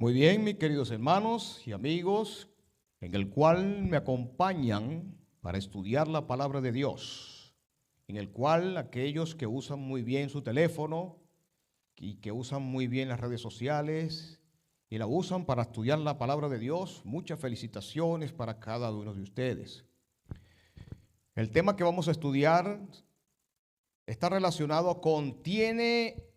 Muy bien, mis queridos hermanos y amigos, en el cual me acompañan para estudiar la palabra de Dios, en el cual aquellos que usan muy bien su teléfono y que usan muy bien las redes sociales y la usan para estudiar la palabra de Dios, muchas felicitaciones para cada uno de ustedes. El tema que vamos a estudiar está relacionado con ¿tiene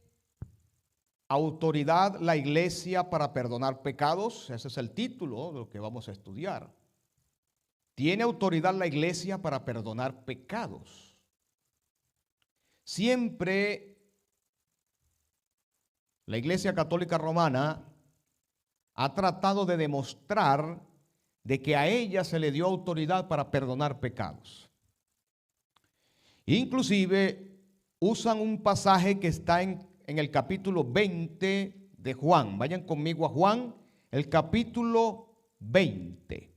autoridad la iglesia para perdonar pecados? Ese es el título de lo que vamos a estudiar. ¿Tiene autoridad la iglesia para perdonar pecados? Siempre la Iglesia Católica Romana ha tratado de demostrar de que a ella se le dio autoridad para perdonar pecados. Inclusive usan un pasaje que está en el capítulo 20 de Juan. Vayan conmigo a Juan, el capítulo 20.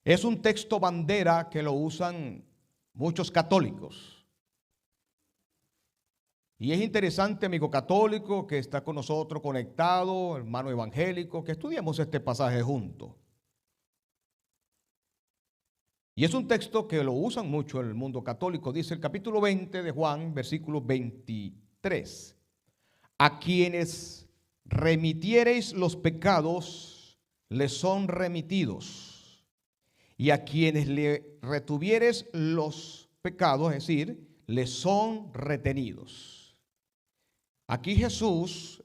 Es un texto bandera que lo usan muchos católicos. Y es interesante, amigo católico, que está con nosotros conectado, hermano evangélico, que estudiemos este pasaje juntos. Y es un texto que lo usan mucho en el mundo católico. Dice el capítulo 20 de Juan, versículo 23. A quienes remitiereis los pecados, les son remitidos. Y a quienes le retuvieres los pecados, es decir, les son retenidos. Aquí Jesús,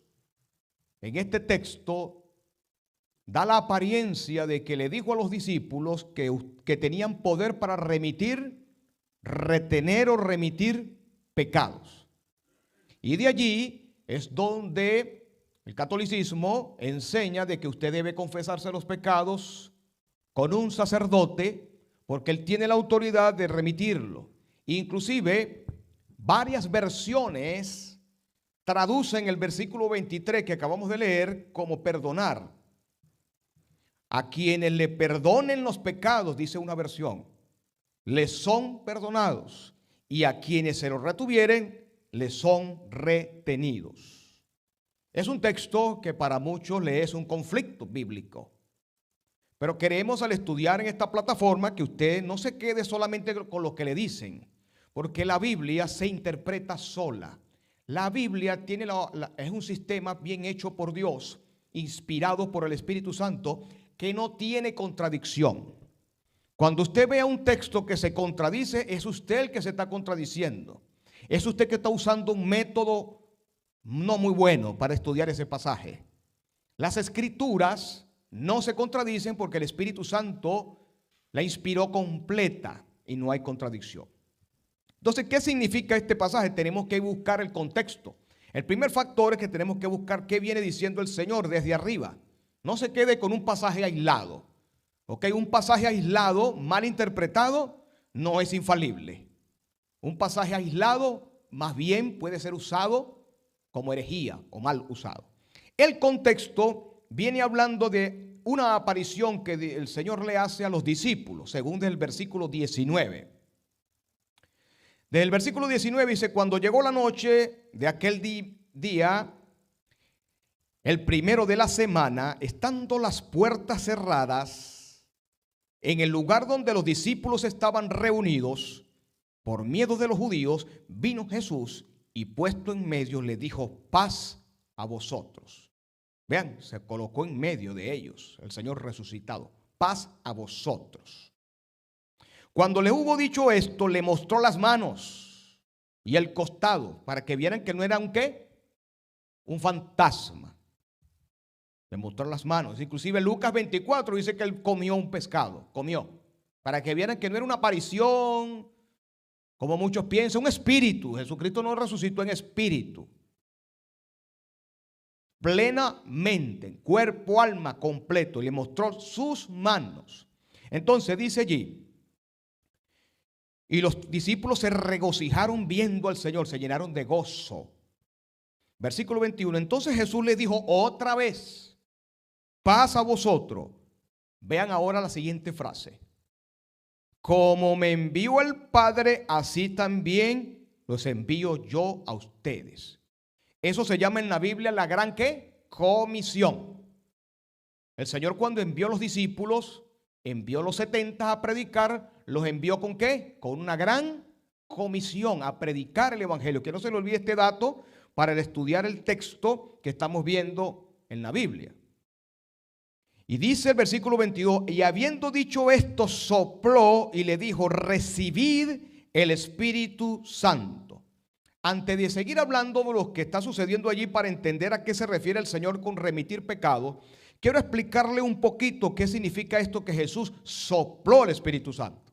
en este texto, da la apariencia de que le dijo a los discípulos que tenían poder para remitir, retener o remitir pecados. Y de allí es donde el catolicismo enseña de que usted debe confesarse los pecados con un sacerdote, porque él tiene la autoridad de remitirlo. Inclusive, varias versiones traducen el versículo 23 que acabamos de leer como perdonar. A quienes le perdonen los pecados, dice una versión, les son perdonados, y a quienes se los retuvieren, les son retenidos. Es un texto que para muchos le es un conflicto bíblico. Pero queremos, al estudiar en esta plataforma, que usted no se quede solamente con lo que le dicen, porque la Biblia se interpreta sola. La Biblia es un sistema bien hecho por Dios, inspirado por el Espíritu Santo, que no tiene contradicción. Cuando usted vea un texto que se contradice, es usted el que se está contradiciendo. Es usted que está usando un método no muy bueno para estudiar ese pasaje. Las escrituras no se contradicen porque el Espíritu Santo la inspiró completa y no hay contradicción. Entonces, ¿qué significa este pasaje? Tenemos que buscar el contexto. El primer factor es que tenemos que buscar qué viene diciendo el Señor desde arriba. No se quede con un pasaje aislado. ¿Ok? Un pasaje aislado, mal interpretado, no es infalible. Un pasaje aislado, más bien, puede ser usado como herejía o mal usado. El contexto viene hablando de una aparición que el Señor le hace a los discípulos, según el versículo 19. Desde el versículo 19 dice: cuando llegó la noche de aquel día, el primero de la semana, estando las puertas cerradas, en el lugar donde los discípulos estaban reunidos, por miedo de los judíos, vino Jesús y puesto en medio le dijo: paz a vosotros. Vean, se colocó en medio de ellos, el Señor resucitado. Paz a vosotros. Cuando le hubo dicho esto, le mostró las manos y el costado, para que vieran que no era un ¿qué? Un fantasma. Le mostró las manos. Inclusive Lucas 24 dice que él comió un pescado, para que vieran que no era una aparición, como muchos piensan, un espíritu. Jesucristo no resucitó en espíritu. Plenamente, cuerpo, alma, completo. Le mostró sus manos. Entonces dice allí: y los discípulos se regocijaron viendo al Señor, se llenaron de gozo. Versículo 21. Entonces Jesús les dijo otra vez: paz a vosotros. Vean ahora la siguiente frase: como me envió el Padre, así también los envío yo a ustedes. Eso se llama en la Biblia la gran ¿qué? Comisión. El Señor, cuando envió a los discípulos, envió a los 70 a predicar, los envió ¿con qué? Con una gran comisión a predicar el evangelio. Que no se le olvide este dato para estudiar el texto que estamos viendo en la Biblia. Y dice el versículo 22, y habiendo dicho esto, sopló y le dijo, recibid el Espíritu Santo. Antes de seguir hablando de lo que está sucediendo allí para entender a qué se refiere el Señor con remitir pecado, quiero explicarle un poquito qué significa esto que Jesús sopló el Espíritu Santo.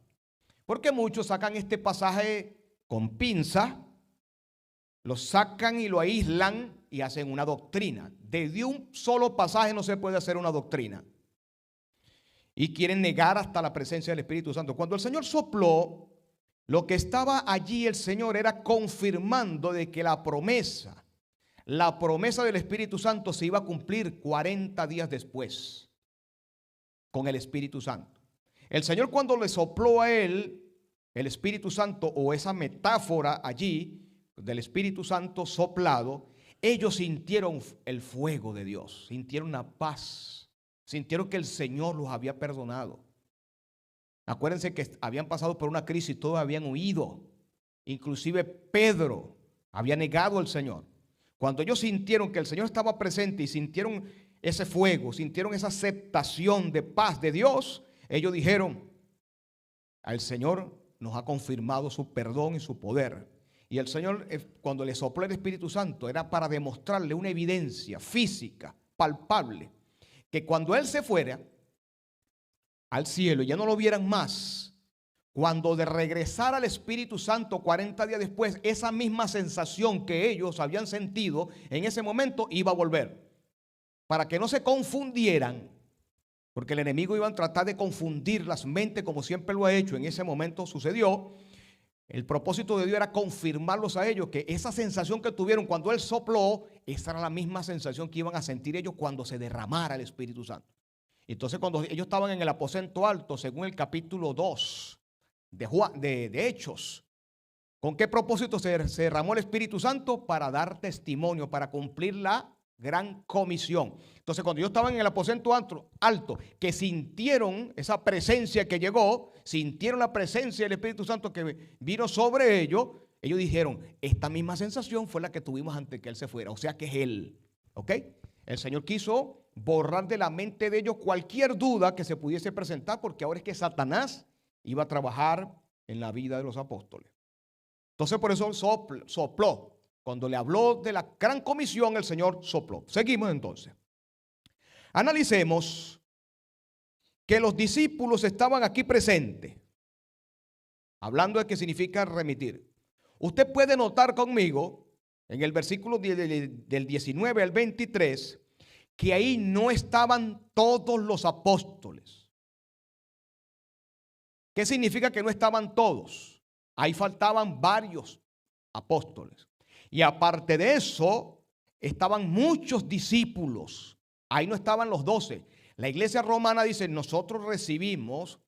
Porque muchos sacan este pasaje con pinza, lo sacan y lo aíslan y hacen una doctrina. Desde un solo pasaje no se puede hacer una doctrina. Y quieren negar hasta la presencia del Espíritu Santo. Cuando el Señor sopló, lo que estaba allí el Señor era confirmando de que la promesa del Espíritu Santo se iba a cumplir 40 días después con el Espíritu Santo. El Señor, cuando le sopló a él el Espíritu Santo, o esa metáfora allí del Espíritu Santo soplado, ellos sintieron el fuego de Dios, sintieron la paz, sintieron que el Señor los había perdonado. Acuérdense que habían pasado por una crisis, todos habían huido, inclusive Pedro había negado al Señor. Cuando ellos sintieron que el Señor estaba presente y sintieron ese fuego, sintieron esa aceptación de paz de Dios, ellos dijeron, al Señor nos ha confirmado su perdón y su poder. Y el Señor, cuando le sopló el Espíritu Santo, era para demostrarle una evidencia física, palpable, que cuando Él se fuera al cielo y ya no lo vieran más, cuando de regresar al Espíritu Santo 40 días después, esa misma sensación que ellos habían sentido en ese momento iba a volver. Para que no se confundieran, porque el enemigo iba a tratar de confundir las mentes como siempre lo ha hecho. En ese momento sucedió. El propósito de Dios era confirmarlos a ellos que esa sensación que tuvieron cuando Él sopló, esa era la misma sensación que iban a sentir ellos cuando se derramara el Espíritu Santo. Entonces, cuando ellos estaban en el aposento alto, según el capítulo 2 de Hechos, ¿con qué propósito se derramó el Espíritu Santo? Para dar testimonio, para cumplir la gran comisión. Entonces, cuando ellos estaban en el aposento alto, que sintieron esa presencia que llegó, sintieron la presencia del Espíritu Santo que vino sobre ellos, ellos dijeron, esta misma sensación fue la que tuvimos antes que Él se fuera, o sea que es Él. ¿Ok? El Señor quiso borrar de la mente de ellos cualquier duda que se pudiese presentar, porque ahora es que Satanás iba a trabajar en la vida de los apóstoles. Entonces, por eso sopló. Cuando le habló de la gran comisión, el Señor sopló. Seguimos entonces. Analicemos que los discípulos estaban aquí presentes, hablando de qué significa remitir. Usted puede notar conmigo en el versículo del 19 al 23 que ahí no estaban todos los apóstoles. ¿Qué significa que no estaban todos? Ahí faltaban varios apóstoles. Y aparte de eso, estaban muchos discípulos. Ahí no estaban los 12. La iglesia romana dice, nosotros recibimos,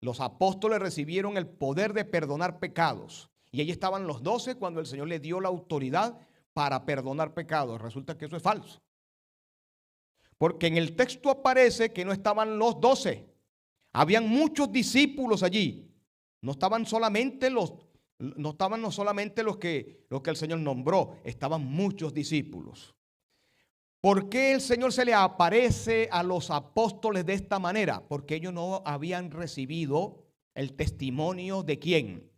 los apóstoles recibieron el poder de perdonar pecados. Y ahí estaban los 12 cuando el Señor les dio la autoridad para perdonar pecados. Resulta que eso es falso. Porque en el texto aparece que no estaban los 12. Habían muchos discípulos allí. No estaban no solamente los que el Señor nombró, estaban muchos discípulos. ¿Por qué el Señor se le aparece a los apóstoles de esta manera? Porque ellos no habían recibido el testimonio de ¿quién?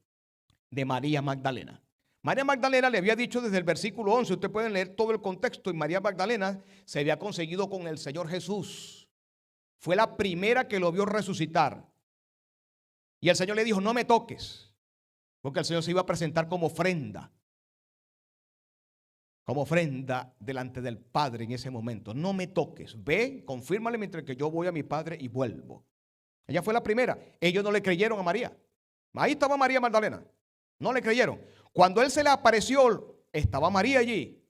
De María Magdalena. María Magdalena le había dicho desde el versículo 11, usted puede leer todo el contexto, y María Magdalena se había conseguido con el Señor Jesús. Fue la primera que lo vio resucitar. Y el Señor le dijo, no me toques, porque el Señor se iba a presentar como ofrenda delante del Padre en ese momento. No me toques, ve, confírmale mientras que yo voy a mi Padre y vuelvo. Ella fue la primera. Ellos no le creyeron a María. Ahí estaba María Magdalena. No le creyeron. Cuando Él se le apareció, estaba María allí.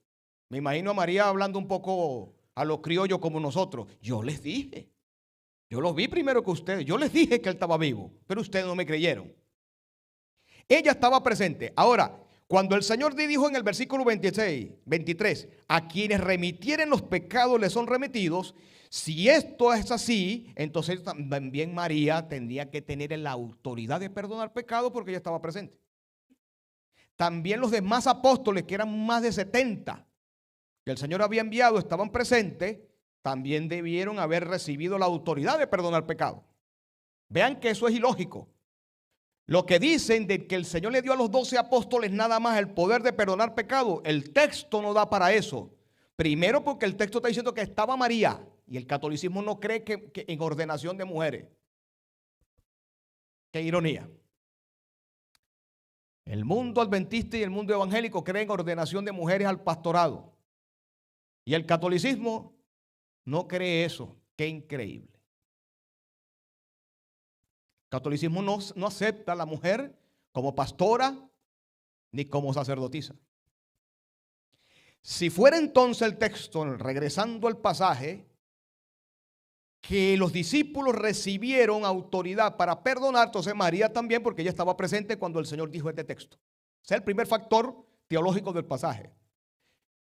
Me imagino a María hablando un poco a los criollos como nosotros. Yo les dije. Yo los vi primero que ustedes. Yo les dije que Él estaba vivo, pero ustedes no me creyeron. Ella estaba presente. Ahora, Cuando el Señor dijo en el versículo 23, a quienes remitieren los pecados les son remitidos, si esto es así, entonces también María tendría que tener la autoridad de perdonar pecados porque ella estaba presente. También los demás apóstoles, que eran más de 70, que el Señor había enviado, estaban presentes, también debieron haber recibido la autoridad de perdonar pecados. Vean que eso es ilógico. Lo que dicen de que el Señor le dio a los 12 apóstoles nada más el poder de perdonar pecados, el texto no da para eso. Primero porque el texto está diciendo que estaba María y el catolicismo no cree que en ordenación de mujeres. Qué ironía. El mundo adventista y el mundo evangélico creen en ordenación de mujeres al pastorado. Y el catolicismo no cree eso. Qué increíble. El catolicismo no acepta a la mujer como pastora ni como sacerdotisa. Si fuera entonces el texto, regresando al pasaje, que los discípulos recibieron autoridad para perdonar, entonces María también, porque ella estaba presente cuando el Señor dijo este texto. Ese es el primer factor teológico del pasaje.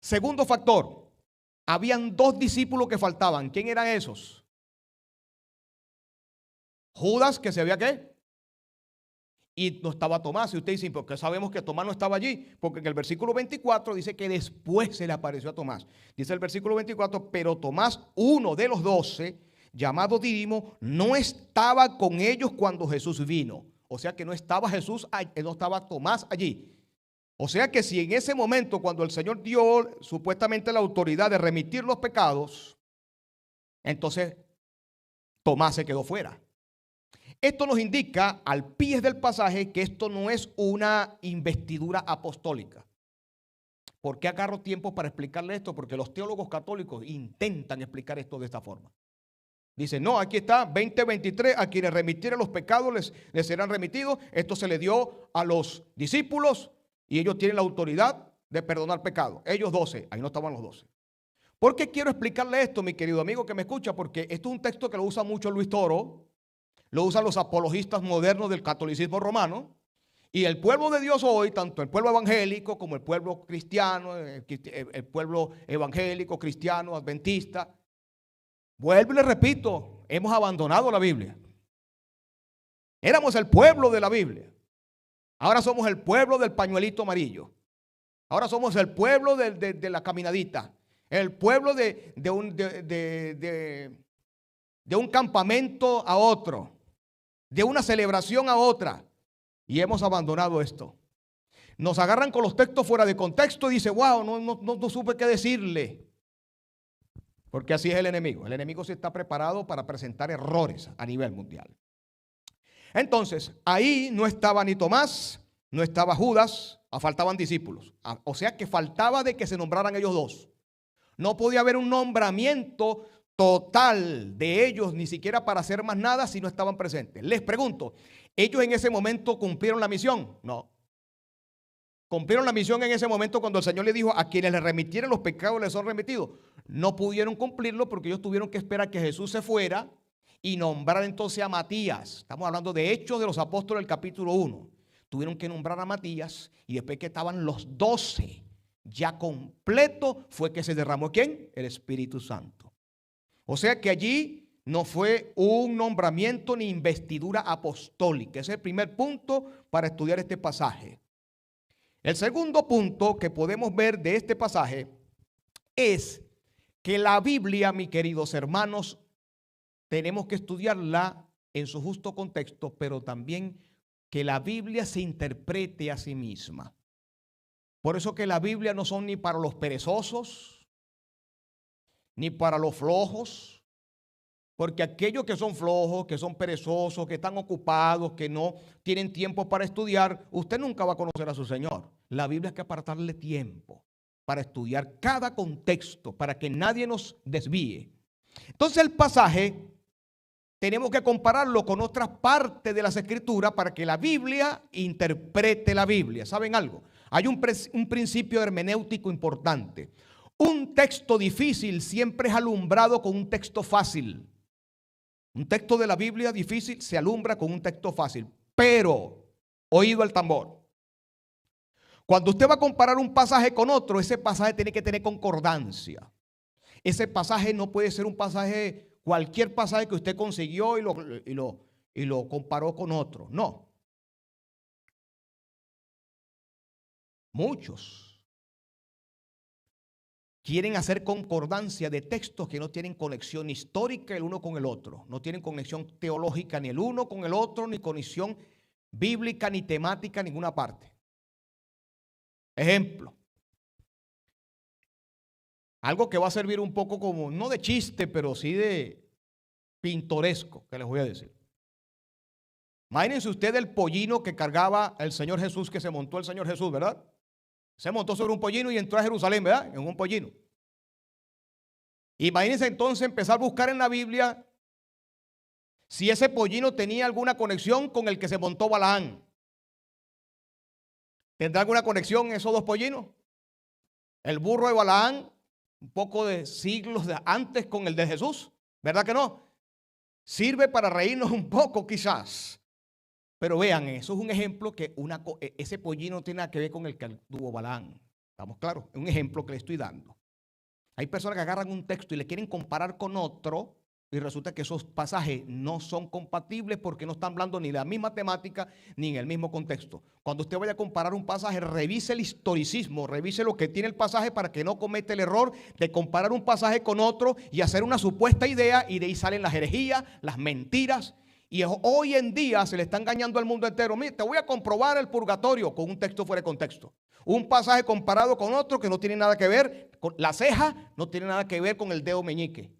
Segundo factor, habían 2 discípulos que faltaban. ¿Quién eran esos? Judas, que se había ¿qué? Y no estaba Tomás. Y usted dice, ¿por qué sabemos que Tomás no estaba allí? Porque en el versículo 24 dice que después se le apareció a Tomás. Dice el versículo 24, pero Tomás, uno de los 12, llamado Dídimo, no estaba con ellos cuando Jesús vino. O sea que no estaba no estaba Tomás allí. O sea que si en ese momento, cuando el Señor dio supuestamente la autoridad de remitir los pecados, entonces Tomás se quedó fuera. Esto nos indica al pie del pasaje que esto no es una investidura apostólica. ¿Por qué agarro tiempo para explicarle esto? Porque los teólogos católicos intentan explicar esto de esta forma. Dicen, no, aquí está 20:23, a quienes remitieren los pecados les serán remitidos. Esto se le dio a los discípulos y ellos tienen la autoridad de perdonar pecados. Ellos 12, ahí no estaban los 12. ¿Por qué quiero explicarle esto, mi querido amigo que me escucha? Porque esto es un texto que lo usa mucho Luis Toro. Lo usan los apologistas modernos del catolicismo romano. Y el pueblo de Dios hoy, tanto el pueblo evangélico como el pueblo cristiano, el pueblo evangélico, cristiano, adventista, vuelvo y le repito, hemos abandonado la Biblia. Éramos el pueblo de la Biblia. Ahora somos el pueblo del pañuelito amarillo. Ahora somos el pueblo de la caminadita. El pueblo de un campamento a otro. De una celebración a otra. Y hemos abandonado esto. Nos agarran con los textos fuera de contexto y dice, wow, no supe qué decirle. Porque así es el enemigo. El enemigo sí está preparado para presentar errores a nivel mundial. Entonces, ahí no estaba ni Tomás, no estaba Judas, faltaban discípulos. O sea que faltaba de que se nombraran ellos 2. No podía haber un nombramiento total de ellos, ni siquiera para hacer más nada si no estaban presentes. Les pregunto, ¿ellos en ese momento cumplieron la misión? No. Cumplieron la misión en ese momento cuando el Señor le dijo a quienes le remitieran los pecados les son remitidos. No pudieron cumplirlo porque ellos tuvieron que esperar que Jesús se fuera y nombrar entonces a Matías. Estamos hablando de Hechos de los Apóstoles, el capítulo 1. Tuvieron que nombrar a Matías y después que estaban los 12 ya completo fue que se derramó ¿quién? El Espíritu Santo. O sea que allí no fue un nombramiento ni investidura apostólica. Ese es el primer punto para estudiar este pasaje. El segundo punto que podemos ver de este pasaje es que la Biblia, mis queridos hermanos, tenemos que estudiarla en su justo contexto, pero también que la Biblia se interprete a sí misma. Por eso que la Biblia no son ni para los perezosos, ni para los flojos, porque aquellos que son flojos, que son perezosos, que están ocupados, que no tienen tiempo para estudiar, usted nunca va a conocer a su Señor. La Biblia hay que apartarle tiempo para estudiar cada contexto, para que nadie nos desvíe. Entonces el pasaje tenemos que compararlo con otras partes de las Escrituras para que la Biblia interprete la Biblia. ¿Saben algo? Hay un principio hermenéutico importante. Un texto difícil siempre es alumbrado con un texto fácil. Un texto de la Biblia difícil se alumbra con un texto fácil. Pero, oído el tambor, Cuando usted va a comparar un pasaje con otro, ese pasaje tiene que tener concordancia. Ese pasaje no puede ser un pasaje, cualquier pasaje que usted consiguió y lo comparó con otro. No. Muchos quieren hacer concordancia de textos que no tienen conexión histórica el uno con el otro. No tienen conexión teológica ni el uno con el otro, ni conexión bíblica, ni temática en ninguna parte. Ejemplo. Algo que va a servir un poco como, no de chiste, pero sí de pintoresco, que les voy a decir. Imagínense usted el pollino que cargaba el Señor Jesús, que se montó el Señor Jesús, ¿verdad? Se montó sobre un pollino y entró a Jerusalén, ¿verdad? En un pollino. Imagínense entonces empezar a buscar en la Biblia si ese pollino tenía alguna conexión con el que se montó Balaán. ¿Tendrá alguna conexión esos dos pollinos? El burro de Balaán, un poco de siglos antes con el de Jesús, ¿verdad que no? Sirve para reírnos un poco quizás. Pero vean, eso es un ejemplo que ese pollino no tiene nada que ver con el que tuvo Balaán. ¿Estamos claros? Es un ejemplo que le estoy dando. Hay personas que agarran un texto y le quieren comparar con otro y resulta que esos pasajes no son compatibles porque no están hablando ni de la misma temática ni en el mismo contexto. Cuando usted vaya a comparar un pasaje, revise el historicismo, revise lo que tiene el pasaje para que no cometa el error de comparar un pasaje con otro y hacer una supuesta idea y de ahí salen las herejías, las mentiras. Y hoy en día se le está engañando al mundo entero. Mira, te voy a comprobar el purgatorio con un texto fuera de contexto. Un pasaje comparado con otro que no tiene nada que ver. La ceja no tiene nada que ver con el dedo meñique.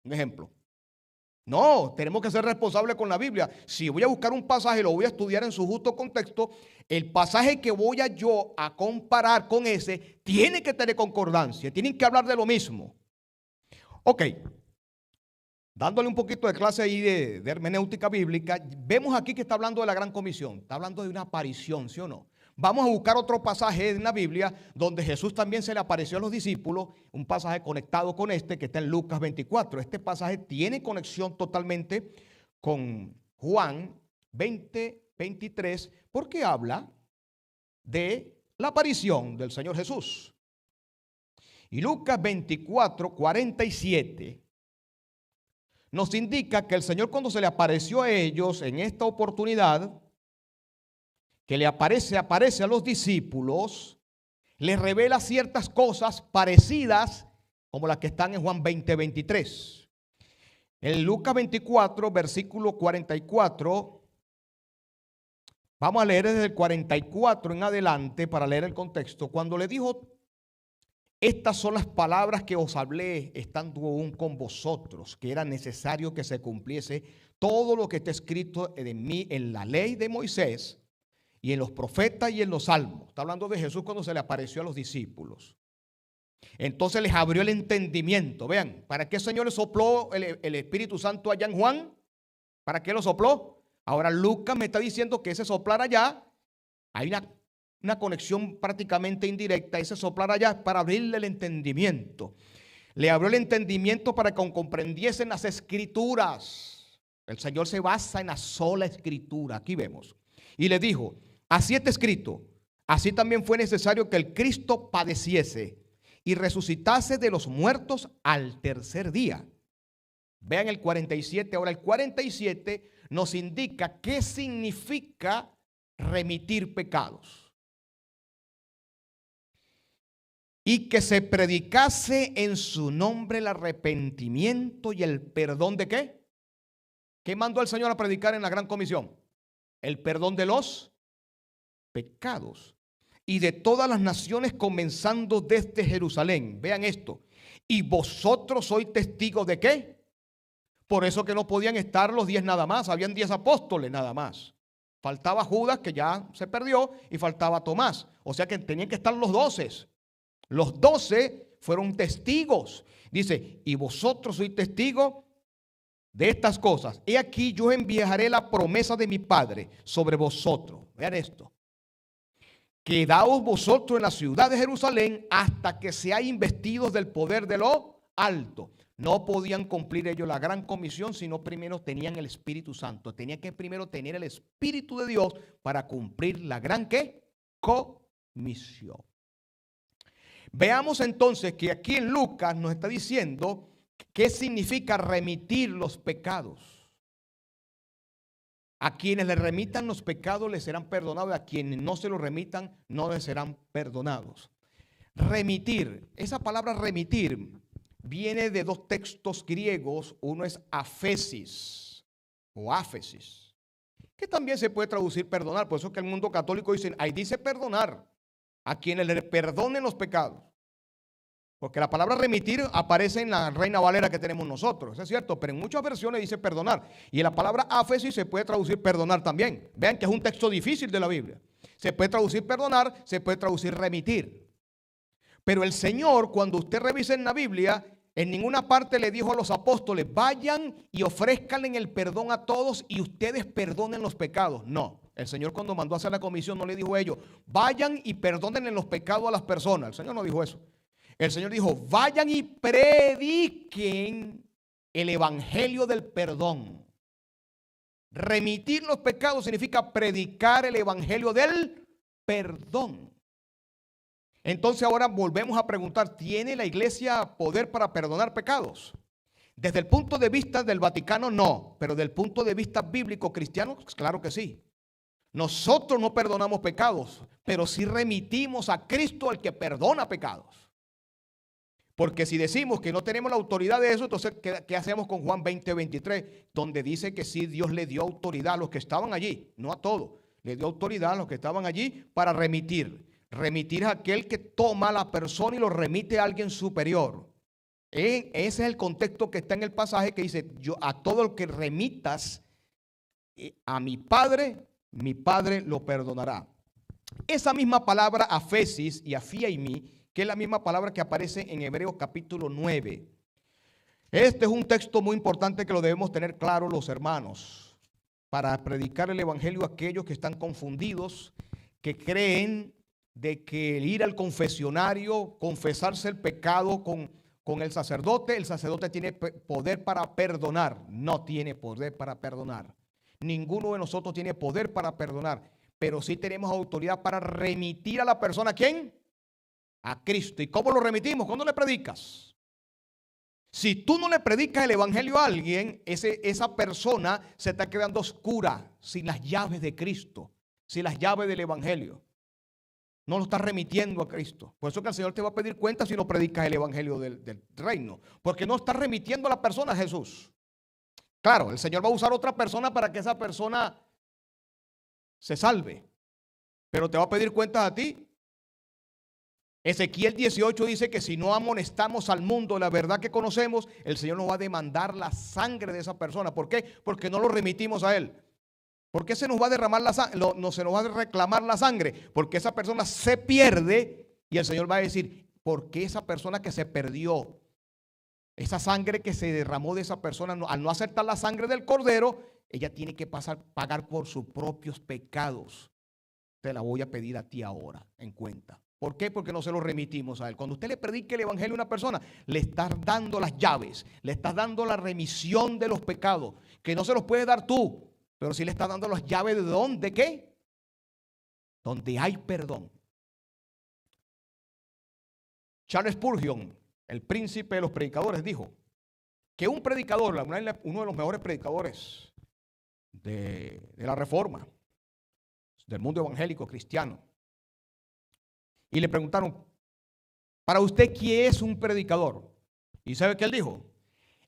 Un ejemplo. No, tenemos que ser responsables con la Biblia. Si voy a buscar un pasaje, lo voy a estudiar en su justo contexto. El pasaje que voy a comparar con ese tiene que tener concordancia. Tienen que hablar de lo mismo. Ok. Dándole un poquito de clase ahí de hermenéutica bíblica, vemos aquí que está hablando de la gran comisión, está hablando de una aparición, ¿sí o no? Vamos a buscar otro pasaje en la Biblia donde Jesús también se le apareció a los discípulos, un pasaje conectado con este que está en Lucas 24. Este pasaje tiene conexión totalmente con Juan 20:23 porque habla de la aparición del Señor Jesús. Y Lucas 24:47 nos indica que el Señor, cuando se le apareció a ellos en esta oportunidad, que le aparece a los discípulos, les revela ciertas cosas parecidas como las que están en Juan 20:23. En Lucas 24, versículo 44, vamos a leer desde el 44 en adelante para leer el contexto. Cuando le dijo: estas son las palabras que os hablé estando aún con vosotros, que era necesario que se cumpliese todo lo que está escrito de mí en la ley de Moisés y en los profetas y en los salmos. Está hablando de Jesús cuando se le apareció a los discípulos. Entonces les abrió el entendimiento. Vean, ¿para qué el Señor le sopló el Espíritu Santo allá en Juan? ¿Para qué lo sopló? Ahora Lucas me está diciendo que ese soplar allá, hay una conexión prácticamente indirecta. Ese soplar allá es para abrirle el entendimiento. Le abrió el entendimiento para que comprendiesen las escrituras. El Señor se basa en la sola escritura. Aquí vemos. Y le dijo: así está escrito, así también fue necesario que el Cristo padeciese y resucitase de los muertos al tercer día. Vean el 47. Ahora el 47 nos indica qué significa remitir pecados. Y que se predicase en su nombre el arrepentimiento y el perdón de ¿qué? ¿Qué mandó el Señor a predicar en la gran comisión? El perdón de los pecados y de todas las naciones, comenzando desde Jerusalén. Vean esto. Y vosotros sois testigos de ¿qué? Por eso que no podían estar los 10 nada más. Habían 10 apóstoles nada más. Faltaba Judas, que ya se perdió, y faltaba Tomás. O sea que tenían que estar los 12. Los 12 fueron testigos. Dice: y vosotros sois testigos de estas cosas. He aquí, yo enviaré la promesa de mi Padre sobre vosotros. Vean esto. Quedaos vosotros en la ciudad de Jerusalén hasta que seáis investidos del poder de lo alto. No podían cumplir ellos la gran comisión si no primero tenían el Espíritu Santo. Tenían que primero tener el Espíritu de Dios para cumplir la gran ¿qué? remisión. Veamos entonces que aquí en Lucas nos está diciendo qué significa remitir los pecados. A quienes le remitan los pecados les serán perdonados, a quienes no se los remitan no les serán perdonados. Remitir, esa palabra remitir viene de dos textos griegos. Uno es afesis o áfesis, que también se puede traducir perdonar. Por eso es que el mundo católico dice, ahí dice perdonar a quienes le perdonen los pecados. Porque la palabra remitir aparece en la Reina Valera que tenemos nosotros, eso es cierto, pero en muchas versiones dice perdonar. Y en la palabra áfesis se puede traducir perdonar también. Vean que es un texto difícil de la Biblia. Se puede traducir perdonar, se puede traducir remitir. Pero el Señor, cuando usted revisa en la Biblia, en ninguna parte le dijo a los apóstoles, vayan y ofrezcan el perdón a todos y ustedes perdonen los pecados. No, el Señor cuando mandó a hacer la comisión no le dijo a ellos, vayan y perdonen los pecados a las personas. El Señor no dijo eso. El Señor dijo, vayan y prediquen el evangelio del perdón. Remitir los pecados significa predicar el evangelio del perdón. Entonces ahora volvemos a preguntar, ¿tiene la iglesia poder para perdonar pecados? Desde el punto de vista del Vaticano no, pero desde el punto de vista bíblico cristiano, claro que sí. Nosotros no perdonamos pecados, pero sí remitimos a Cristo el que perdona pecados. Porque si decimos que no tenemos la autoridad de eso, entonces ¿qué hacemos con Juan 20:23? Donde dice que sí, Dios le dio autoridad a los que estaban allí, no a todos. Le dio autoridad a los que estaban allí para remitir. Remitir es aquel que toma a la persona y lo remite a alguien superior. Ese es el contexto que está en el pasaje que dice, yo a todo el que remitas a mi Padre lo perdonará. Esa misma palabra afesis y afiaimi, que es la misma palabra que aparece en Hebreos capítulo 9. Este es un texto muy importante que lo debemos tener claro los hermanos para predicar el evangelio a aquellos que están confundidos, que creen de que el ir al confesionario, confesarse el pecado con el sacerdote tiene poder para perdonar. No tiene poder para perdonar. Ninguno de nosotros tiene poder para perdonar, pero sí tenemos autoridad para remitir a la persona. ¿A quién? A Cristo. ¿Y cómo lo remitimos? ¿Cuándo le predicas? Si tú no le predicas el evangelio a alguien, esa persona se está quedando oscura, sin las llaves de Cristo, sin las llaves del evangelio. No lo estás remitiendo a Cristo. Por eso que el Señor te va a pedir cuenta si no predicas el evangelio del reino. Porque no estás remitiendo a la persona a Jesús. Claro, el Señor va a usar otra persona para que esa persona se salve. Pero te va a pedir cuentas a ti. Ezequiel 18 dice que si no amonestamos al mundo la verdad que conocemos, el Señor nos va a demandar la sangre de esa persona. ¿Por qué? Porque no lo remitimos a Él. ¿Por qué se nos va a derramar la sangre? No se nos va a reclamar la sangre. Porque esa persona se pierde y el Señor va a decir, ¿por qué esa persona que se perdió? Esa sangre que se derramó de esa persona, al no aceptar la sangre del cordero, ella tiene que pagar por sus propios pecados. Te la voy a pedir a ti ahora, en cuenta. ¿Por qué? Porque no se lo remitimos a Él. Cuando usted le predique el evangelio a una persona, le estás dando las llaves, le estás dando la remisión de los pecados, que no se los puedes dar tú. Pero sí le está dando las llaves de dónde, ¿qué? Donde hay perdón. Charles Spurgeon, el príncipe de los predicadores, dijo que un predicador, uno de los mejores predicadores de la Reforma, del mundo evangélico cristiano, y le preguntaron, para usted, ¿quién es un predicador? ¿Y sabe qué él dijo?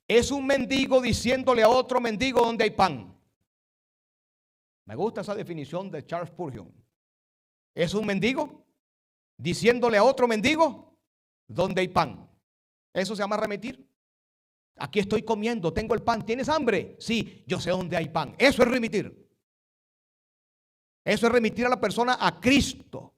Es un mendigo diciéndole a otro mendigo donde hay pan. Me gusta esa definición de Charles Spurgeon. Es un mendigo diciéndole a otro mendigo donde hay pan. Eso se llama remitir. Aquí estoy comiendo, tengo el pan. ¿Tienes hambre? Sí, yo sé dónde hay pan. Eso es remitir. Eso es remitir a la persona a Cristo.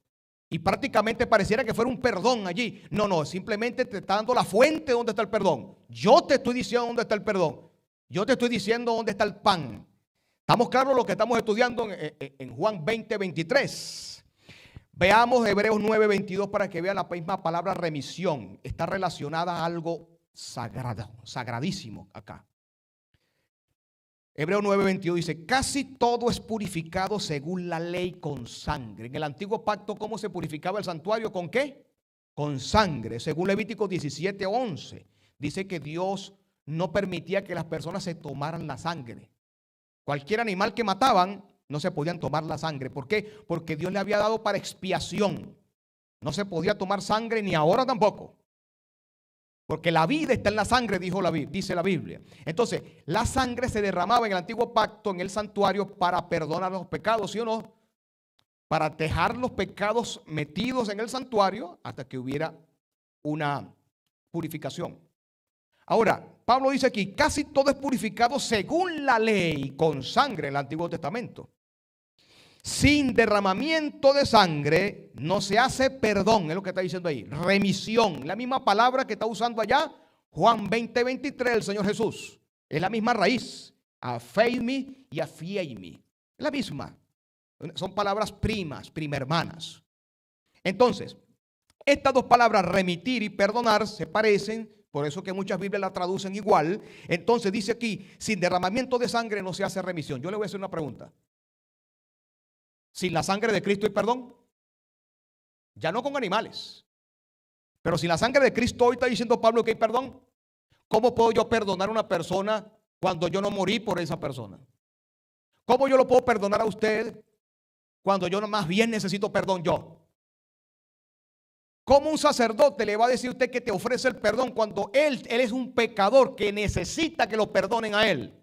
Y prácticamente pareciera que fuera un perdón allí. No, simplemente te está dando la fuente donde está el perdón. Yo te estoy diciendo dónde está el perdón. Yo te estoy diciendo dónde está el pan. ¿Estamos claros lo que estamos estudiando en Juan 20:23? Veamos Hebreos 9:22 para que vean la misma palabra remisión. Está relacionada a algo sagrado, sagradísimo acá. Hebreos 9:22 dice, casi todo es purificado según la ley con sangre. En el antiguo pacto, ¿cómo se purificaba el santuario? ¿Con qué? Con sangre. Según Levítico 17:11, dice que Dios no permitía que las personas se tomaran la sangre. Cualquier animal que mataban, no se podían tomar la sangre. ¿Por qué? Porque Dios le había dado para expiación. No se podía tomar sangre ni ahora tampoco. Porque la vida está en la sangre, dice la Biblia. Entonces, la sangre se derramaba en el antiguo pacto, en el santuario, para perdonar los pecados, ¿sí o no? Para dejar los pecados metidos en el santuario hasta que hubiera una purificación. Ahora, Pablo dice aquí, casi todo es purificado según la ley, con sangre en el Antiguo Testamento. Sin derramamiento de sangre no se hace perdón, es lo que está diciendo ahí, remisión. La misma palabra que está usando allá Juan 20:23 el Señor Jesús. Es la misma raíz, afeimi y afieimi. Es la misma. Son palabras primas, primermanas. Entonces, estas dos palabras, remitir y perdonar, se parecen. Por eso que muchas Biblias la traducen igual. Entonces dice aquí, sin derramamiento de sangre no se hace remisión. Yo le voy a hacer una pregunta. Sin la sangre de Cristo hay perdón. Ya no con animales. Pero sin la sangre de Cristo hoy está diciendo Pablo que hay perdón. ¿Cómo puedo yo perdonar a una persona cuando yo no morí por esa persona? ¿Cómo yo lo puedo perdonar a usted cuando yo más bien necesito perdón yo? ¿Cómo un sacerdote le va a decir a usted que te ofrece el perdón cuando él es un pecador que necesita que lo perdonen a él?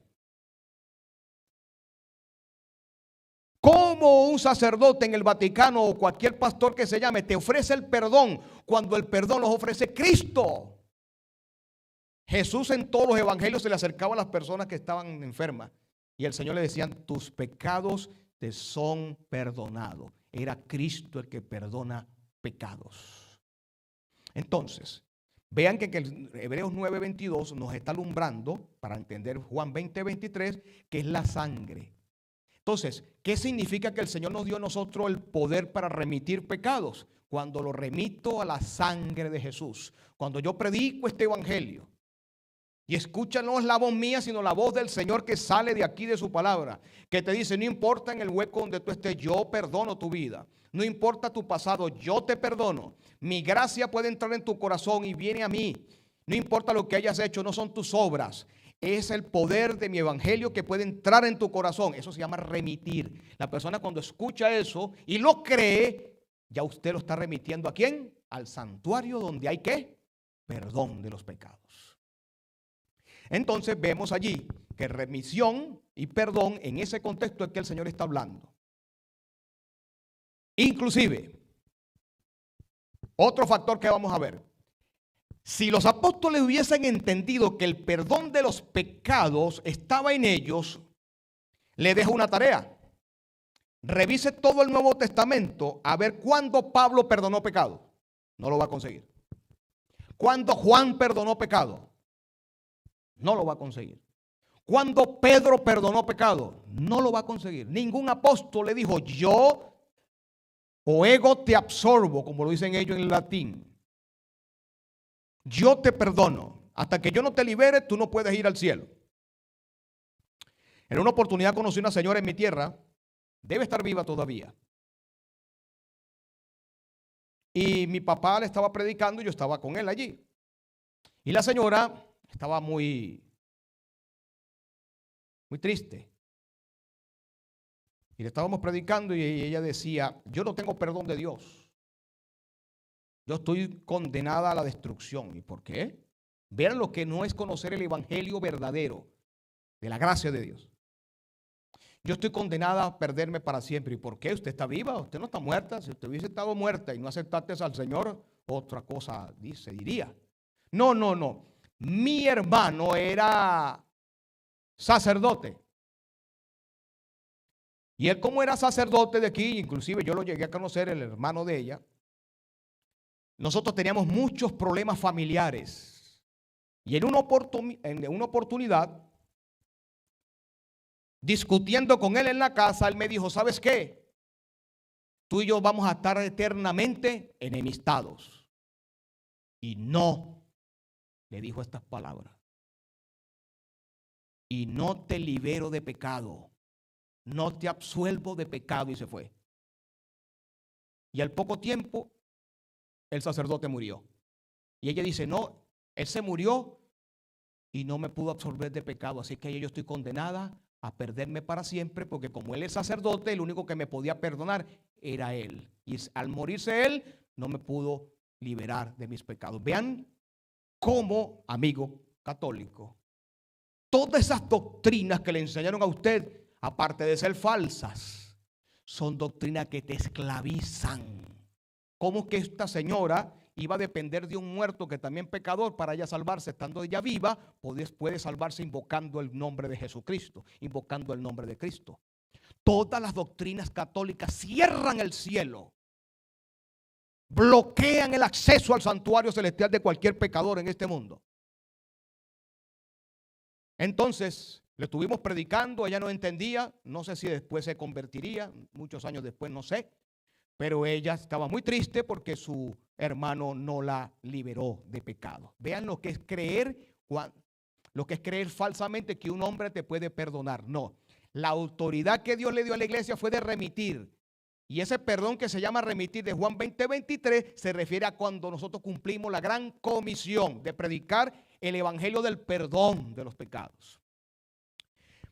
¿Cómo un sacerdote en el Vaticano o cualquier pastor que se llame te ofrece el perdón cuando el perdón los ofrece Cristo? Jesús en todos los evangelios se le acercaba a las personas que estaban enfermas y el Señor le decía, tus pecados te son perdonados. Era Cristo el que perdona pecados. Entonces, vean que el Hebreos 9:22 nos está alumbrando para entender Juan 20:23, que es la sangre. Entonces, ¿qué significa que el Señor nos dio a nosotros el poder para remitir pecados? Cuando lo remito a la sangre de Jesús. Cuando yo predico este evangelio y escucha no es la voz mía, sino la voz del Señor que sale de aquí de su palabra, que te dice, no importa en el hueco donde tú estés, yo perdono tu vida. No importa tu pasado, yo te perdono. Mi gracia puede entrar en tu corazón y viene a mí. No importa lo que hayas hecho, no son tus obras. Es el poder de mi evangelio que puede entrar en tu corazón. Eso se llama remitir. La persona cuando escucha eso y lo cree, ya usted lo está remitiendo ¿a quién? Al santuario donde hay ¿qué? Perdón de los pecados. Entonces vemos allí que remisión y perdón en ese contexto es que el Señor está hablando. Inclusive, otro factor que vamos a ver. Si los apóstoles hubiesen entendido que el perdón de los pecados estaba en ellos, le dejo una tarea. Revise todo el Nuevo Testamento a ver cuándo Pablo perdonó pecado. No lo va a conseguir. ¿Cuándo Juan perdonó pecado? No lo va a conseguir. ¿Cuándo Pedro perdonó pecado? No lo va a conseguir. Ningún apóstol le dijo, yo o ego te absorbo, como lo dicen ellos en latín. Yo te perdono. Hasta que yo no te libere, tú no puedes ir al cielo. En una oportunidad conocí una señora en mi tierra, debe estar viva todavía. Y mi papá le estaba predicando y yo estaba con él allí. Y la señora estaba muy triste. Y le estábamos predicando y ella decía, yo no tengo perdón de Dios. Yo estoy condenada a la destrucción. ¿Y por qué? Vean lo que no es conocer el evangelio verdadero de la gracia de Dios. Yo estoy condenada a perderme para siempre. ¿Y por qué? Usted está viva, usted no está muerta. Si usted hubiese estado muerta y no aceptaste al Señor, otra cosa se diría. No. Mi hermano era sacerdote. Y él, como era sacerdote de aquí, inclusive yo lo llegué a conocer, el hermano de ella, nosotros teníamos muchos problemas familiares. Y en una oportunidad, discutiendo con él en la casa, él me dijo, ¿sabes qué? Tú y yo vamos a estar eternamente enemistados. Y no, le dijo estas palabras. y no te libero de pecado, no te absuelvo de pecado, y se fue. Y al poco tiempo el sacerdote murió. Y ella dice, no, él se murió y no me pudo absolver de pecado, así que yo estoy condenada a perderme para siempre, porque como él es sacerdote, el único que me podía perdonar era él. Y al morirse él, no me pudo liberar de mis pecados. Vean cómo, amigo católico, todas esas doctrinas que le enseñaron a usted, aparte de ser falsas, son doctrinas que te esclavizan. ¿Cómo que esta señora iba a depender de un muerto que también pecador para ella salvarse estando ella viva? Puede salvarse invocando el nombre de Jesucristo, invocando el nombre de Cristo. Todas las doctrinas católicas cierran el cielo, bloquean el acceso al santuario celestial de cualquier pecador en este mundo. Entonces, le estuvimos predicando, ella no entendía, no sé si después se convertiría, muchos años después, no sé, pero ella estaba muy triste porque su hermano no la liberó de pecado. Vean lo que es creer falsamente que un hombre te puede perdonar. No, la autoridad que Dios le dio a la iglesia fue de remitir. Y ese perdón que se llama remitir de Juan 20:23 se refiere a cuando nosotros cumplimos la gran comisión de predicar el evangelio del perdón de los pecados.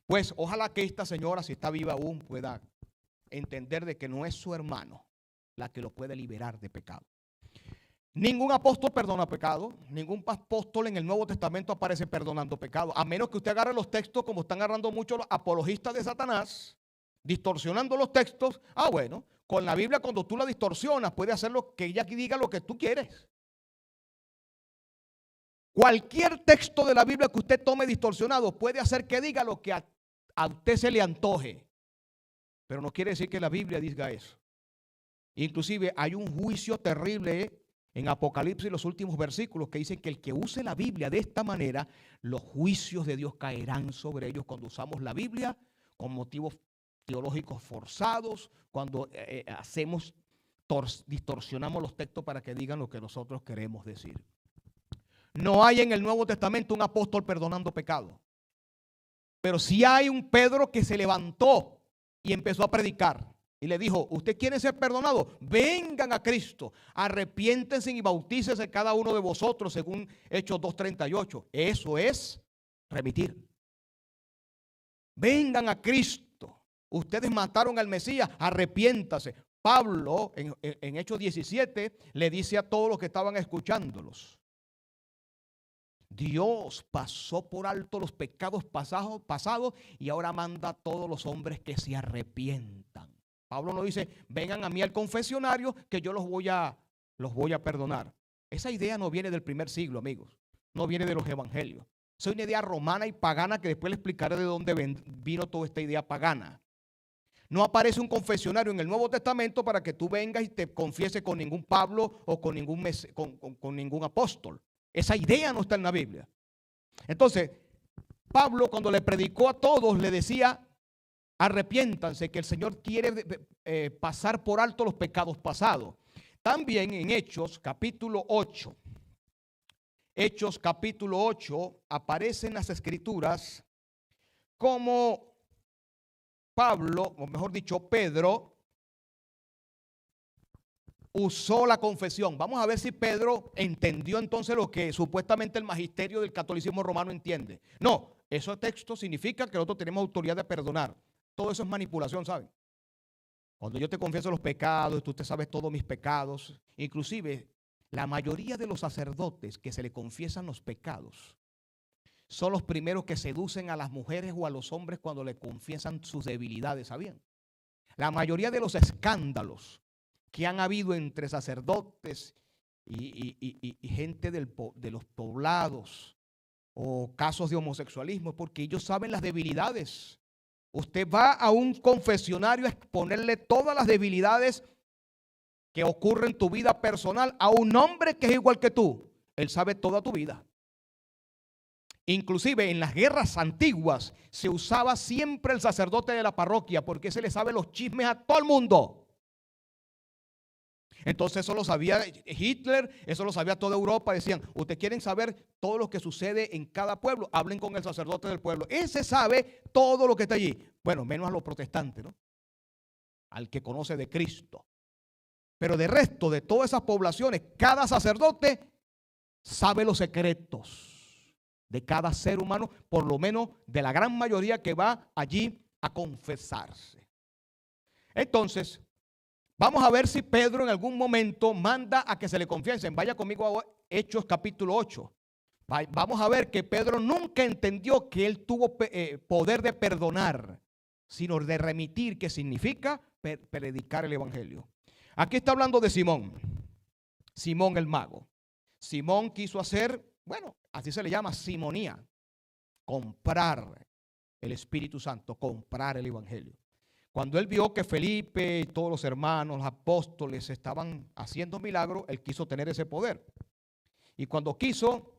Pues ojalá que esta señora, si está viva aún, pueda entender de que no es su hermano la que lo puede liberar de pecado. Ningún apóstol perdona pecado, ningún apóstol en el Nuevo Testamento aparece perdonando pecado, a menos que usted agarre los textos como están agarrando muchos los apologistas de Satanás, distorsionando los textos. Bueno, con la Biblia cuando tú la distorsionas puede hacer lo que ella diga lo que tú quieres. Cualquier texto de la Biblia que usted tome distorsionado puede hacer que diga lo que a usted se le antoje, pero no quiere decir que la Biblia diga eso. Inclusive hay un juicio terrible en Apocalipsis, los últimos versículos, que dicen que el que use la Biblia de esta manera, los juicios de Dios caerán sobre ellos cuando usamos la Biblia con motivos teológicos forzados, cuando distorsionamos los textos para que digan lo que nosotros queremos decir. No hay en el Nuevo Testamento un apóstol perdonando pecado, pero sí hay un Pedro que se levantó y empezó a predicar. Y le dijo, ¿usted quiere ser perdonado? Vengan a Cristo, arrepiéntense y bautícese cada uno de vosotros, según Hechos 2:38. Eso es remitir. Vengan a Cristo. Ustedes mataron al Mesías, arrepiéntase. Pablo, en Hechos 17, le dice a todos los que estaban escuchándolos: Dios pasó por alto los pecados pasados y ahora manda a todos los hombres que se arrepientan. Pablo no dice, vengan a mí al confesionario que yo los voy a perdonar. Esa idea no viene del primer siglo, amigos. No viene de los evangelios. Es una idea romana y pagana que después le explicaré de dónde vino toda esta idea pagana. No aparece un confesionario en el Nuevo Testamento para que tú vengas y te confieses con ningún Pablo o con ningún apóstol. Esa idea no está en la Biblia. Entonces, Pablo, cuando le predicó a todos, le decía: arrepiéntanse, que el Señor quiere pasar por alto los pecados pasados. También en Hechos capítulo 8. Hechos capítulo 8 aparecen las escrituras como Pablo, o mejor dicho, Pedro, usó la confesión. Vamos a ver si Pedro entendió entonces lo que supuestamente el magisterio del catolicismo romano entiende. No, ese texto significa que nosotros tenemos autoridad de perdonar. Todo eso es manipulación, ¿saben? Cuando yo te confieso los pecados, tú te sabes todos mis pecados. Inclusive, la mayoría de los sacerdotes que se le confiesan los pecados son los primeros que seducen a las mujeres o a los hombres cuando le confiesan sus debilidades, ¿sabían? La mayoría de los escándalos que han habido entre sacerdotes y gente de los poblados, o casos de homosexualismo, porque ellos saben las debilidades. Usted va a un confesionario a exponerle todas las debilidades que ocurren en tu vida personal a un hombre que es igual que tú. Él sabe toda tu vida. Inclusive en las guerras antiguas se usaba siempre el sacerdote de la parroquia, porque se le sabe los chismes a todo el mundo. Entonces eso lo sabía Hitler, eso lo sabía toda Europa. Decían, ustedes quieren saber todo lo que sucede en cada pueblo, hablen con el sacerdote del pueblo. Ese sabe todo lo que está allí. Bueno, menos a los protestantes, ¿no? Al que conoce de Cristo. Pero de resto, de todas esas poblaciones, cada sacerdote sabe los secretos de cada ser humano, por lo menos de la gran mayoría que va allí a confesarse. Entonces, vamos a ver si Pedro en algún momento manda a que se le confiesen. Vaya conmigo a Hechos capítulo 8. Vamos a ver que Pedro nunca entendió que él tuvo poder de perdonar, sino de remitir, que significa predicar el evangelio. Aquí está hablando de Simón, Simón el mago. Simón quiso hacer, bueno, así se le llama simonía, comprar el Espíritu Santo, comprar el evangelio. Cuando él vio que Felipe y todos los hermanos, los apóstoles estaban haciendo milagros, él quiso tener ese poder. Y cuando quiso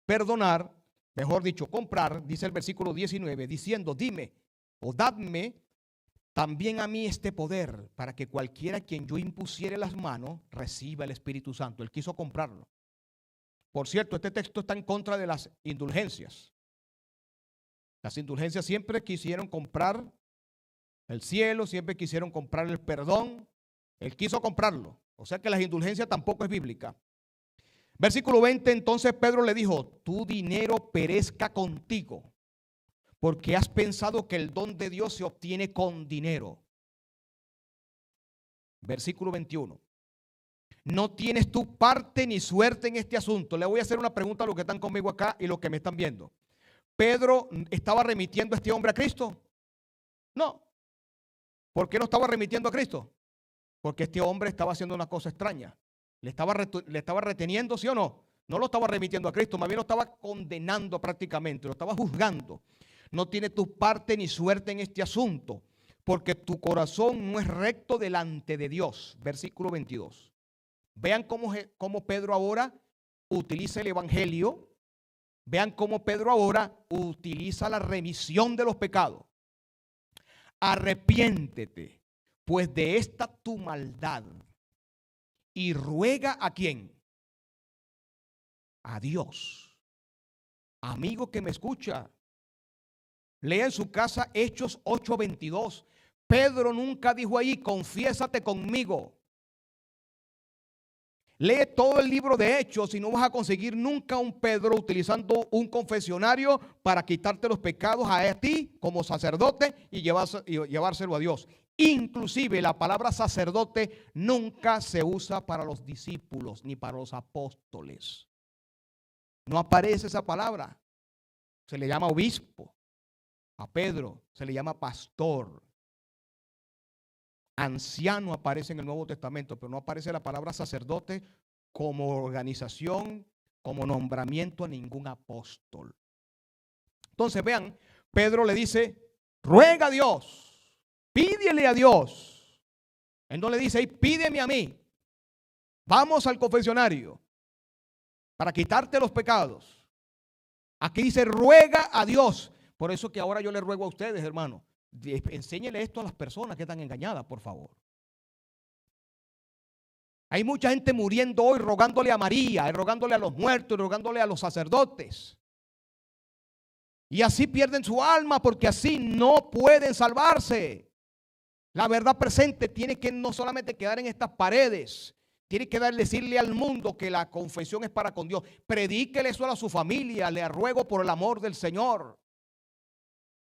perdonar, mejor dicho, comprar, dice el versículo 19, diciendo, dime o dadme también a mí este poder, para que cualquiera a quien yo impusiere las manos reciba el Espíritu Santo. Él quiso comprarlo. Por cierto, este texto está en contra de las indulgencias. Las indulgencias siempre quisieron comprar el cielo, siempre quisieron comprar el perdón. Él quiso comprarlo. O sea que las indulgencias tampoco es bíblica. Versículo 20, entonces Pedro le dijo, tu dinero perezca contigo, porque has pensado que el don de Dios se obtiene con dinero. Versículo 21. No tienes tu parte ni suerte en este asunto. Le voy a hacer una pregunta a los que están conmigo acá y los que me están viendo. ¿Pedro estaba remitiendo a este hombre a Cristo? No. ¿Por qué no estaba remitiendo a Cristo? Porque este hombre estaba haciendo una cosa extraña. Le estaba reteniendo, ¿sí o no? No lo estaba remitiendo a Cristo, más bien lo estaba condenando prácticamente, lo estaba juzgando. No tiene tu parte ni suerte en este asunto, porque tu corazón no es recto delante de Dios. Versículo 22. Vean cómo Pedro ahora utiliza el evangelio. Vean cómo Pedro ahora utiliza la remisión de los pecados. Arrepiéntete, pues de esta tu maldad, y ruega ¿a quién? A Dios. Amigo que me escucha, lea en su casa Hechos 8:22. Pedro nunca dijo ahí, confiésate conmigo. Lee todo el libro de Hechos y no vas a conseguir nunca un Pedro utilizando un confesionario para quitarte los pecados a ti como sacerdote y llevárselo a Dios. Inclusive la palabra sacerdote nunca se usa para los discípulos ni para los apóstoles. No aparece esa palabra. Se le llama obispo. A Pedro se le llama pastor. Anciano aparece en el Nuevo Testamento, pero no aparece la palabra sacerdote como organización, como nombramiento a ningún apóstol. Entonces vean, Pedro le dice, ruega a Dios, pídele a Dios. Él no le dice, pídeme a mí. Vamos al confesionario para quitarte los pecados. Aquí dice, ruega a Dios. Por eso que ahora yo le ruego a ustedes, hermanos, enséñele esto a las personas que están engañadas, por favor. Hay mucha gente muriendo hoy rogándole a María, rogándole a los muertos, rogándole a los sacerdotes. Y así pierden su alma porque así no pueden salvarse. La verdad presente tiene que no solamente quedar en estas paredes, tiene que decirle al mundo que la confesión es para con Dios. Predíquele eso a su familia, le ruego por el amor del Señor.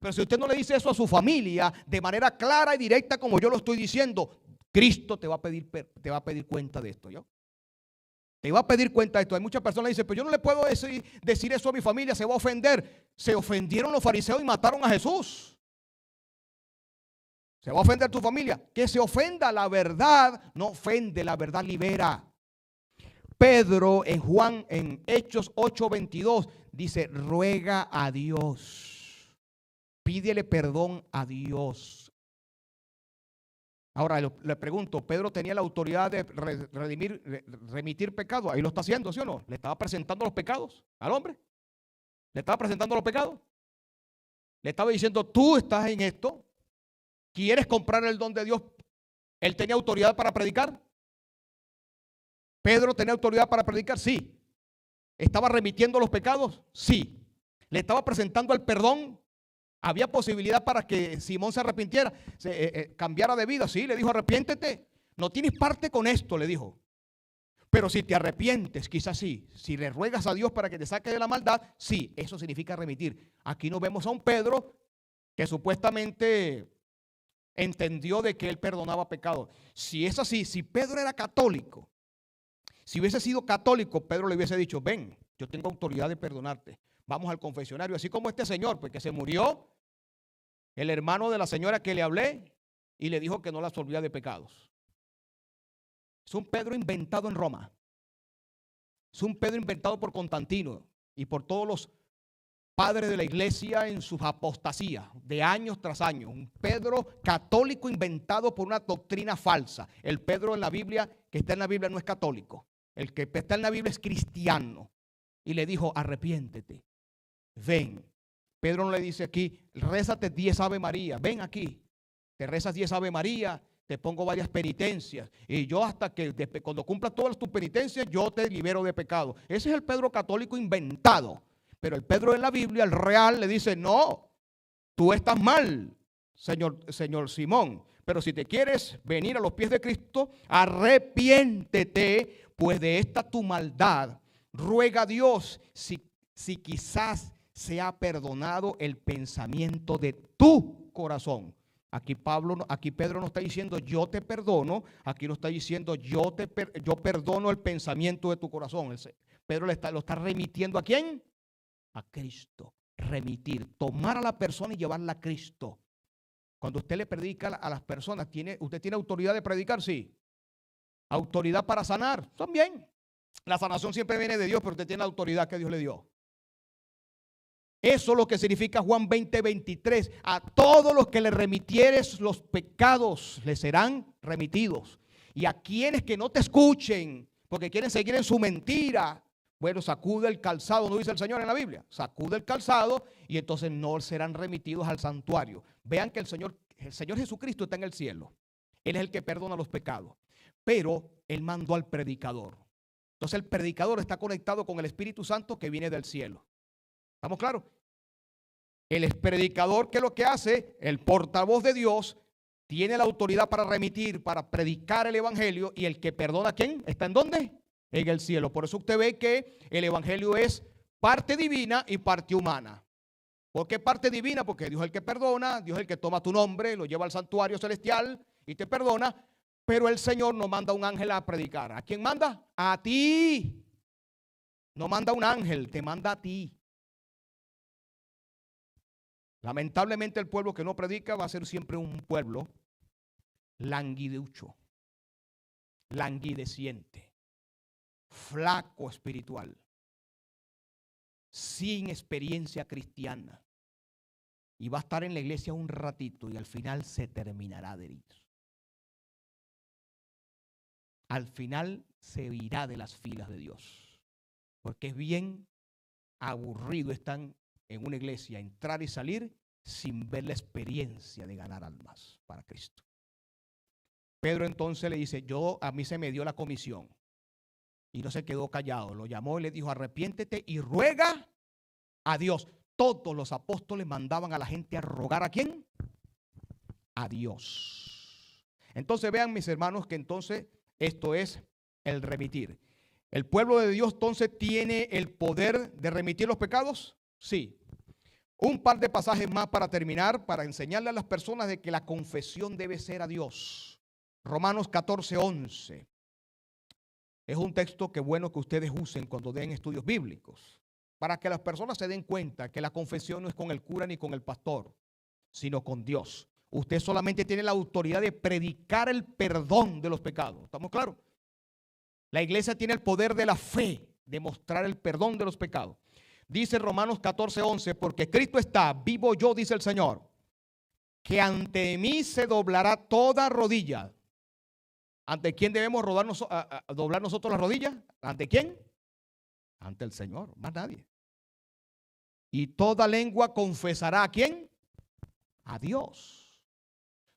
Pero si usted no le dice eso a su familia de manera clara y directa como yo lo estoy diciendo, Cristo te va a pedir cuenta de esto. ¿yo? Te va a pedir cuenta de esto. Hay muchas personas que dicen, pero yo no le puedo decir eso a mi familia, se va a ofender. Se ofendieron los fariseos y mataron a Jesús. Se va a ofender tu familia. Que se ofenda, la verdad no ofende, la verdad libera. Pedro en Hechos 8:22 dice, ruega a Dios. Pídele perdón a Dios. Ahora le pregunto, ¿Pedro tenía la autoridad de remitir pecado? Ahí lo está haciendo, ¿sí o no? ¿Le estaba presentando los pecados al hombre? ¿Le estaba presentando los pecados? Le estaba diciendo, tú estás en esto, ¿quieres comprar el don de Dios? ¿Él tenía autoridad para predicar? ¿Pedro tenía autoridad para predicar? Sí. ¿Estaba remitiendo los pecados? Sí. ¿Le estaba presentando el perdón? ¿Había posibilidad para que Simón se arrepintiera, cambiara de vida? Sí, le dijo, arrepiéntete. No tienes parte con esto, le dijo. Pero si te arrepientes, quizás sí. Si le ruegas a Dios para que te saque de la maldad, sí, eso significa remitir. Aquí nos vemos a un Pedro que supuestamente entendió de que él perdonaba pecados. Si es así, si Pedro era católico, si hubiese sido católico, Pedro le hubiese dicho, ven, yo tengo autoridad de perdonarte. Vamos al confesionario, así como este señor, pues que se murió, el hermano de la señora que le hablé y le dijo que no la absolvía de pecados. Es un Pedro inventado en Roma. Es un Pedro inventado por Constantino y por todos los padres de la iglesia en sus apostasías de años tras años. Un Pedro católico inventado por una doctrina falsa. El Pedro en la Biblia, que está en la Biblia, no es católico. El que está en la Biblia es cristiano. Y le dijo, arrepiéntete, ven. Pedro no le dice aquí, rézate 10 Ave María, ven aquí. Te rezas 10 Ave María, te pongo varias penitencias. Y yo hasta que cuando cumplas todas tus penitencias, yo te libero de pecado. Ese es el Pedro católico inventado. Pero el Pedro en la Biblia, el real, le dice, no, tú estás mal, señor Simón. Pero si te quieres venir a los pies de Cristo, arrepiéntete, pues de esta tu maldad. Ruega a Dios si quizás sea perdonado el pensamiento de tu corazón. Aquí Pedro no está diciendo yo te perdono, aquí no está diciendo yo perdono el pensamiento de tu corazón. Pedro lo está remitiendo ¿a quién? A Cristo. Remitir, tomar a la persona y llevarla a Cristo. Cuando usted le predica a las personas, ¿usted tiene autoridad de predicar? Sí. ¿Autoridad para sanar? También. La sanación siempre viene de Dios, pero usted tiene la autoridad que Dios le dio. Eso es lo que significa Juan 20:23. A todos los que le remitieres los pecados les serán remitidos. Y a quienes que no te escuchen, porque quieren seguir en su mentira, bueno, sacude el calzado, ¿no dice el Señor en la Biblia? Sacude el calzado y entonces no serán remitidos al santuario. Vean que el Señor Jesucristo está en el cielo. Él es el que perdona los pecados. Pero Él mandó al predicador. Entonces el predicador está conectado con el Espíritu Santo que viene del cielo. ¿Estamos claros? El predicador, ¿qué es lo que hace? El portavoz de Dios tiene la autoridad para remitir, para predicar el evangelio, y el que perdona, ¿a quién? ¿Está en dónde? En el cielo. Por eso usted ve que el evangelio es parte divina y parte humana. ¿Por qué parte divina? Porque Dios es el que perdona, Dios es el que toma tu nombre, lo lleva al santuario celestial y te perdona, pero el Señor no manda un ángel a predicar. ¿A quién manda? A ti. No manda un ángel, te manda a ti. Lamentablemente el pueblo que no predica va a ser siempre un pueblo languiducho, languideciente, flaco espiritual, sin experiencia cristiana. Y va a estar en la iglesia un ratito y al final se terminará de ir. Al final se irá de las filas de Dios. Porque es bien aburrido estar en una iglesia, entrar y salir sin ver la experiencia de ganar almas para Cristo. Pedro entonces le dice, a mí se me dio la comisión. Y no se quedó callado, lo llamó y le dijo, arrepiéntete y ruega a Dios. Todos los apóstoles mandaban a la gente a rogar ¿a quién? A Dios. Entonces vean mis hermanos que entonces esto es el remitir. ¿El pueblo de Dios entonces tiene el poder de remitir los pecados? Sí. Un par de pasajes más para terminar, para enseñarle a las personas de que la confesión debe ser a Dios. Romanos 14:11. Es un texto que bueno que ustedes usen cuando den estudios bíblicos, para que las personas se den cuenta que la confesión no es con el cura ni con el pastor, sino con Dios. Usted solamente tiene la autoridad de predicar el perdón de los pecados. ¿Estamos claros? La iglesia tiene el poder de la fe, de mostrar el perdón de los pecados. Dice Romanos 14:11, porque Cristo está, vivo yo, dice el Señor, que ante mí se doblará toda rodilla. ¿Ante quién debemos doblar nosotros las rodillas? ¿Ante quién? Ante el Señor, más nadie. Y toda lengua confesará ¿a quién? A Dios.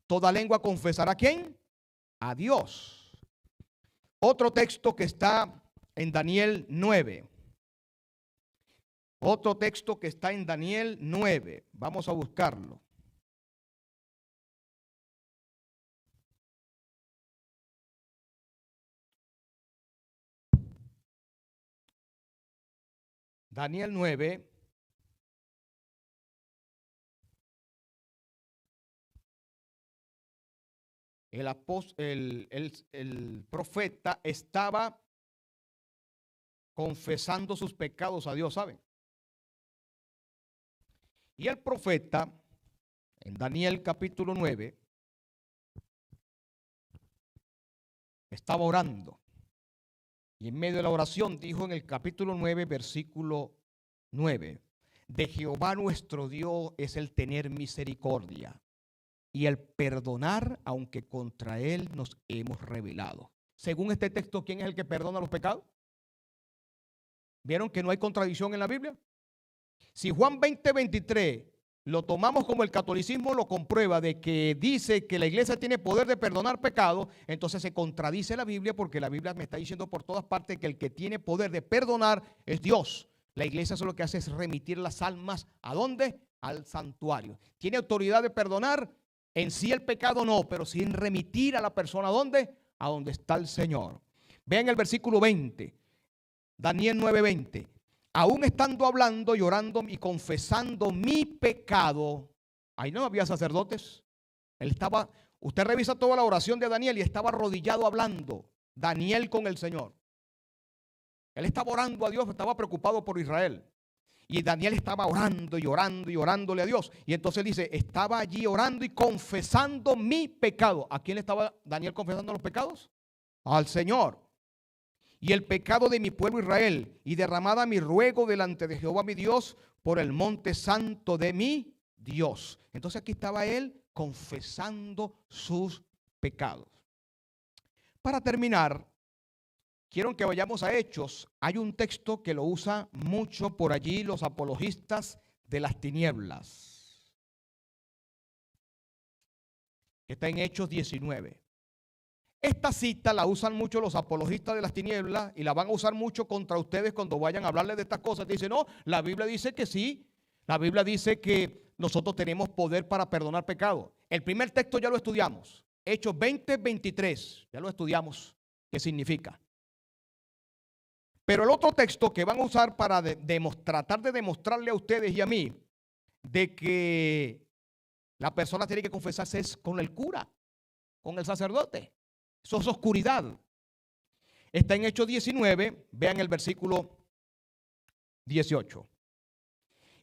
Toda lengua confesará ¿a quién? A Dios. Otro texto que está en Daniel 9. Otro texto que está en Daniel 9. Vamos a buscarlo. Daniel 9. El profeta estaba confesando sus pecados a Dios, ¿saben? Y el profeta, en Daniel capítulo 9, estaba orando. Y en medio de la oración dijo en el capítulo 9, versículo 9, de Jehová nuestro Dios es el tener misericordia y el perdonar, aunque contra él nos hemos rebelado. Según este texto, ¿quién es el que perdona los pecados? ¿Vieron que no hay contradicción en la Biblia? Si Juan 20:23 lo tomamos como el catolicismo lo comprueba, de que dice que la iglesia tiene poder de perdonar pecados, entonces se contradice la Biblia, porque la Biblia me está diciendo por todas partes que el que tiene poder de perdonar es Dios. La iglesia solo lo que hace es remitir las almas, ¿a dónde? Al santuario. ¿Tiene autoridad de perdonar? En sí el pecado no, pero sin remitir a la persona, ¿a dónde? A donde está el Señor. Vean el versículo 20, Daniel 9:20. Aún estando hablando, llorando y confesando mi pecado, ahí no había sacerdotes. Él estaba, usted revisa toda la oración de Daniel y estaba arrodillado hablando, Daniel con el Señor. Él estaba orando a Dios, estaba preocupado por Israel. Y Daniel estaba orando y orando y orándole a Dios. Y entonces dice, estaba allí orando y confesando mi pecado. ¿A quién le estaba Daniel confesando los pecados? Al Señor. Y el pecado de mi pueblo Israel, y derramada mi ruego delante de Jehová mi Dios por el monte santo de mi Dios. Entonces aquí estaba él confesando sus pecados. Para terminar, quiero que vayamos a Hechos. Hay un texto que lo usa mucho por allí los apologistas de las tinieblas. Está en Hechos 19. Esta cita la usan mucho los apologistas de las tinieblas y la van a usar mucho contra ustedes cuando vayan a hablarles de estas cosas. Dicen, no, la Biblia dice que sí. La Biblia dice que nosotros tenemos poder para perdonar pecados. El primer texto ya lo estudiamos. Hechos 20:23. Ya lo estudiamos. ¿Qué significa? Pero el otro texto que van a usar para tratar de demostrarle a ustedes y a mí de que la persona tiene que confesarse es con el cura, con el sacerdote. Eso es oscuridad. Está en Hechos 19, vean el versículo 18.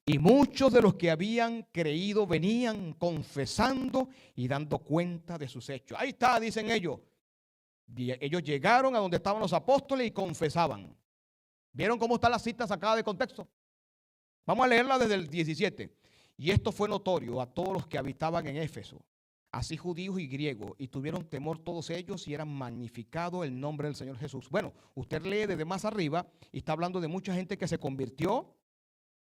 Y muchos de los que habían creído venían confesando y dando cuenta de sus hechos. Ahí está, dicen ellos. Ellos llegaron a donde estaban los apóstoles y confesaban. ¿Vieron cómo está la cita sacada de contexto? Vamos a leerla desde el 17. Y esto fue notorio a todos los que habitaban en Éfeso, así judíos y griegos, y tuvieron temor todos ellos y eran magnificado el nombre del Señor Jesús. Bueno, usted lee desde más arriba y está hablando de mucha gente que se convirtió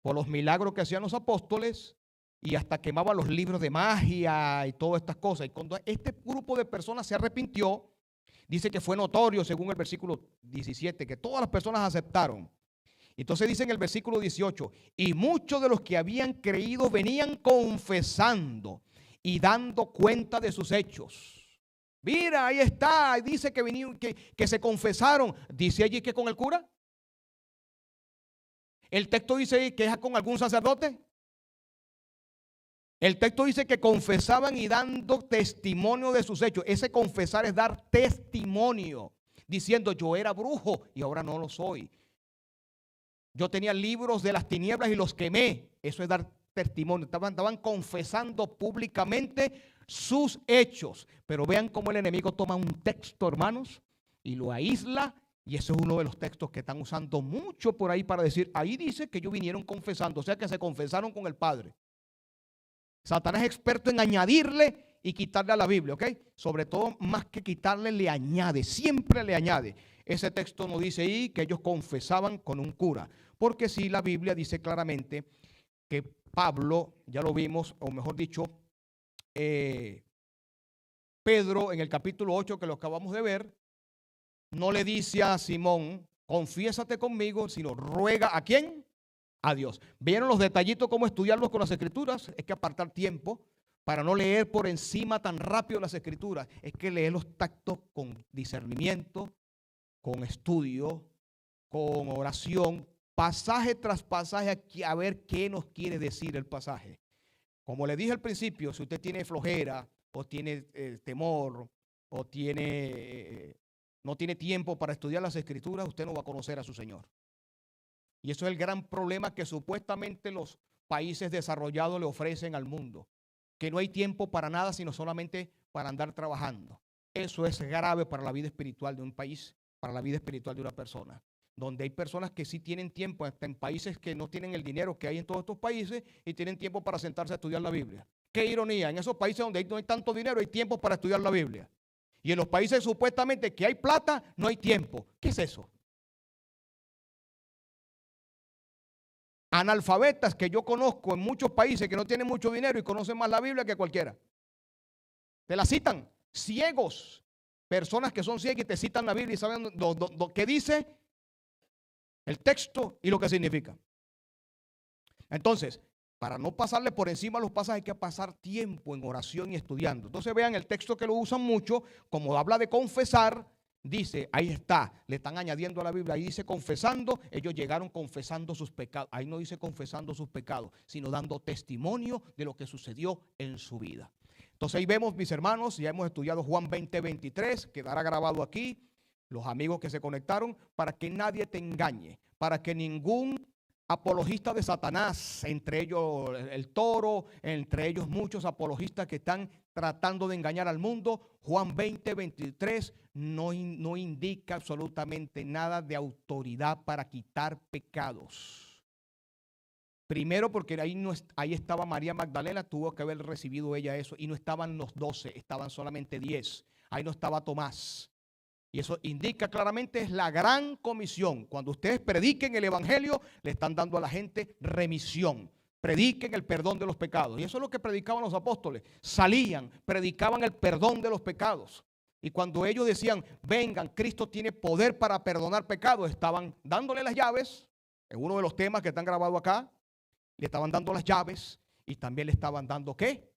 por los milagros que hacían los apóstoles y hasta quemaban los libros de magia y todas estas cosas. Y cuando este grupo de personas se arrepintió, dice que fue notorio, según el versículo 17, que todas las personas aceptaron. Entonces dice en el versículo 18, y muchos de los que habían creído venían confesando y dando cuenta de sus hechos. Mira, ahí está, dice que vinieron, que se confesaron. Dice allí que con el cura. El texto dice que es con algún sacerdote. El texto dice que confesaban y dando testimonio de sus hechos. Ese confesar es dar testimonio, diciendo yo era brujo y ahora no lo soy. Yo tenía libros de las tinieblas y los quemé. Eso es dar testimonio. Estaban confesando públicamente sus hechos. Pero vean cómo el enemigo toma un texto, hermanos, y lo aísla. Y ese es uno de los textos que están usando mucho por ahí para decir, ahí dice que ellos vinieron confesando, o sea que se confesaron con el Padre. Satanás es experto en añadirle y quitarle a la Biblia, ¿ok? Sobre todo, más que quitarle, le añade, siempre le añade. Ese texto no dice ahí que ellos confesaban con un cura, porque sí, la Biblia dice claramente que Pablo, ya lo vimos, o mejor dicho, Pedro en el capítulo 8 que lo acabamos de ver, no le dice a Simón, confiésate conmigo, sino ruega ¿a quién? A Dios. ¿Vieron los detallitos cómo estudiarlos con las escrituras? Es que apartar tiempo para no leer por encima tan rápido las escrituras. Es que leer los textos con discernimiento, con estudio, con oración, pasaje tras pasaje, a ver qué nos quiere decir el pasaje. Como le dije al principio, si usted tiene flojera o tiene temor o no tiene tiempo para estudiar las escrituras, usted no va a conocer a su Señor. Y eso es el gran problema que supuestamente los países desarrollados le ofrecen al mundo, que no hay tiempo para nada, sino solamente para andar trabajando. Eso es grave para la vida espiritual de un país, para la vida espiritual de una persona. Donde hay personas que sí tienen tiempo, hasta en países que no tienen el dinero que hay en todos estos países, y tienen tiempo para sentarse a estudiar la Biblia. Qué ironía, en esos países donde no hay tanto dinero hay tiempo para estudiar la Biblia. Y en los países supuestamente que hay plata, no hay tiempo. ¿Qué es eso? Analfabetas que yo conozco en muchos países que no tienen mucho dinero y conocen más la Biblia que cualquiera. Te la citan. Ciegos, personas que son ciegas y te citan la Biblia y saben lo que dice el texto y lo que significa. Entonces, para no pasarle por encima los pasajes hay que pasar tiempo en oración y estudiando. Entonces vean el texto que lo usan mucho, como habla de confesar, dice, ahí está, le están añadiendo a la Biblia, ahí dice confesando, ellos llegaron confesando sus pecados. Ahí no dice confesando sus pecados, sino dando testimonio de lo que sucedió en su vida. Entonces ahí vemos, mis hermanos, ya hemos estudiado Juan 20:23, quedará grabado aquí, los amigos que se conectaron, para que nadie te engañe, para que ningún apologista de Satanás, entre ellos el toro, entre ellos muchos apologistas que están tratando de engañar al mundo. Juan 20:23 no indica absolutamente nada de autoridad para quitar pecados. Primero porque ahí estaba María Magdalena, tuvo que haber recibido ella eso, y no estaban los 12, estaban solamente 10. Ahí no estaba Tomás. Y eso indica claramente es la gran comisión. Cuando ustedes prediquen el evangelio, le están dando a la gente remisión. Prediquen el perdón de los pecados. Y eso es lo que predicaban los apóstoles. Salían, predicaban el perdón de los pecados. Y cuando ellos decían, vengan, Cristo tiene poder para perdonar pecados, estaban dándole las llaves. En uno de los temas que están grabados acá, le estaban dando las llaves y también le estaban dando ¿qué?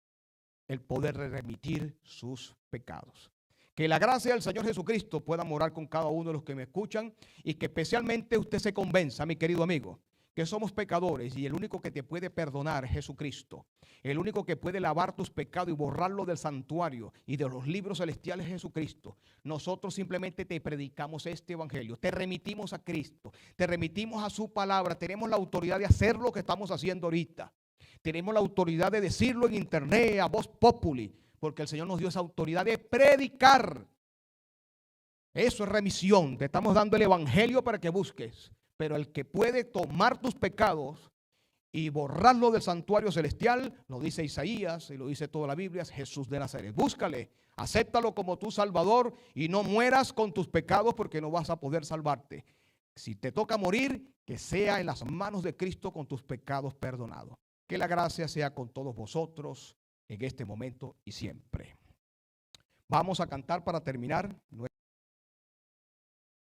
El poder de remitir sus pecados. Que la gracia del Señor Jesucristo pueda morar con cada uno de los que me escuchan y que especialmente usted se convenza, mi querido amigo, que somos pecadores y el único que te puede perdonar es Jesucristo. El único que puede lavar tus pecados y borrarlo del santuario y de los libros celestiales es Jesucristo. Nosotros simplemente te predicamos este evangelio, te remitimos a Cristo, te remitimos a su palabra, tenemos la autoridad de hacer lo que estamos haciendo ahorita. Tenemos la autoridad de decirlo en internet, a voz populi, porque el Señor nos dio esa autoridad de predicar. Eso es remisión. Te estamos dando el evangelio para que busques. Pero el que puede tomar tus pecados y borrarlo del santuario celestial, lo dice Isaías y lo dice toda la Biblia, es Jesús de Nazaret. Búscale, acéptalo como tu Salvador y no mueras con tus pecados porque no vas a poder salvarte. Si te toca morir, que sea en las manos de Cristo con tus pecados perdonados. Que la gracia sea con todos vosotros en este momento y siempre. Vamos a cantar para terminar.